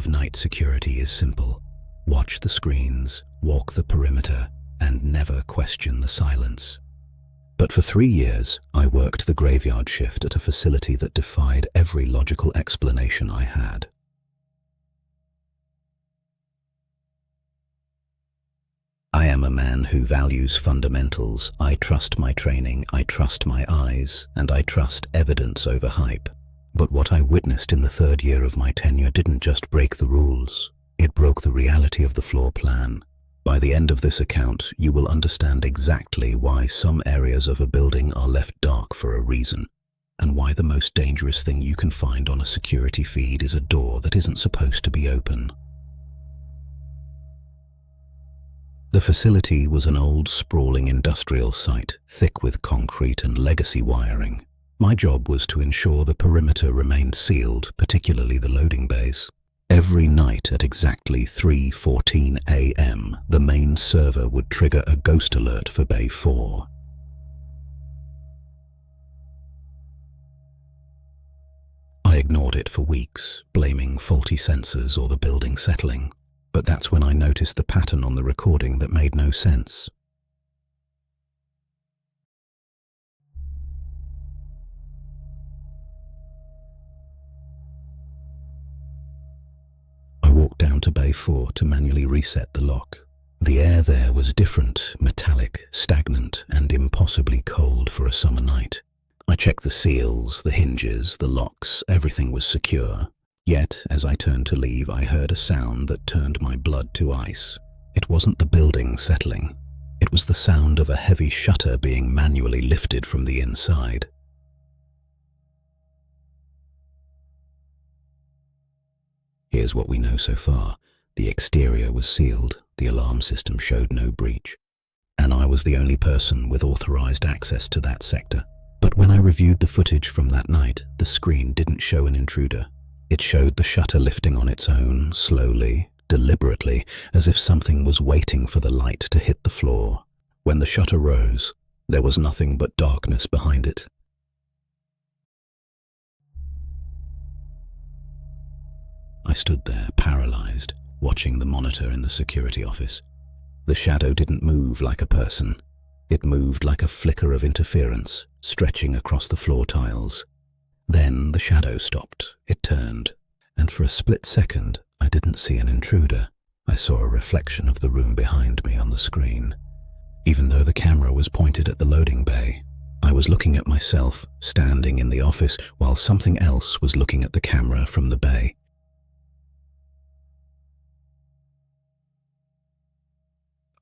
of night security is simple. Watch the screens, walk the perimeter, and never question the silence. But for 3 years, I worked the graveyard shift at a facility that defied every logical explanation I had. I am a man who values fundamentals. I trust my training, I trust my eyes, and I trust evidence over hype. But what I witnessed in the 3rd year of my tenure didn't just break the rules, it broke the reality of the floor plan. By the end of this account, you will understand exactly why some areas of a building are left dark for a reason, and why the most dangerous thing you can find on a security feed is a door that isn't supposed to be open. The facility was an old, sprawling industrial site, thick with concrete and legacy wiring. My job was to ensure the perimeter remained sealed, particularly the loading bays. Every night at exactly 3:14 a.m., the main server would trigger a ghost alert for Bay 4. I ignored it for weeks, blaming faulty sensors or the building settling. But that's when I noticed the pattern on the recording that made no sense. I walked down to Bay 4 to manually reset the lock. The air there was different, metallic, stagnant, and impossibly cold for a summer night. I checked the seals, the hinges, the locks, everything was secure. Yet, as I turned to leave, I heard a sound that turned my blood to ice. It wasn't the building settling. It was the sound of a heavy shutter being manually lifted from the inside. Here's what we know so far. The exterior was sealed, the alarm system showed no breach, and I was the only person with authorized access to that sector. But when I reviewed the footage from that night, the screen didn't show an intruder. It showed the shutter lifting on its own, slowly, deliberately, as if something was waiting for the light to hit the floor. When the shutter rose, there was nothing but darkness behind it. I stood there, paralyzed, watching the monitor in the security office. The shadow didn't move like a person. It moved like a flicker of interference, stretching across the floor tiles. Then the shadow stopped, it turned, and for a split second I didn't see an intruder. I saw a reflection of the room behind me on the screen. Even though the camera was pointed at the loading bay, I was looking at myself, standing in the office, while something else was looking at the camera from the bay.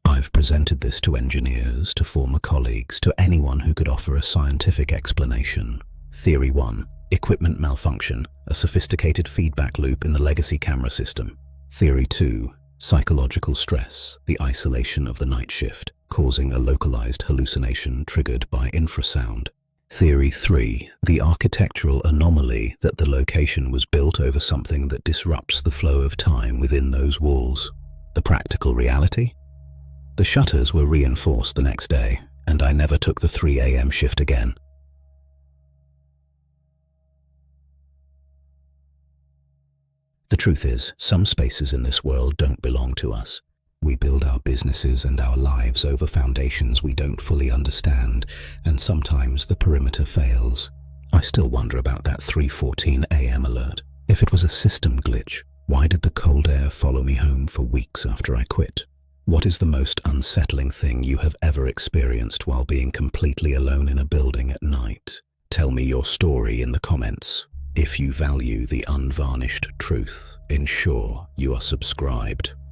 I've presented this to engineers, to former colleagues, to anyone who could offer a scientific explanation. Theory 1. Equipment malfunction, a sophisticated feedback loop in the legacy camera system. Theory 2. Psychological stress, the isolation of the night shift, causing a localized hallucination triggered by infrasound. Theory 3. The architectural anomaly that the location was built over something that disrupts the flow of time within those walls. The practical reality? The shutters were reinforced the next day, and I never took the 3 a.m. shift again. The truth is, some spaces in this world don't belong to us. We build our businesses and our lives over foundations we don't fully understand, and sometimes the perimeter fails. I still wonder about that 3:14 a.m. alert. If it was a system glitch, why did the cold air follow me home for weeks after I quit? What is the most unsettling thing you have ever experienced while being completely alone in a building at night? Tell me your story in the comments. If you value the unvarnished truth, ensure you are subscribed.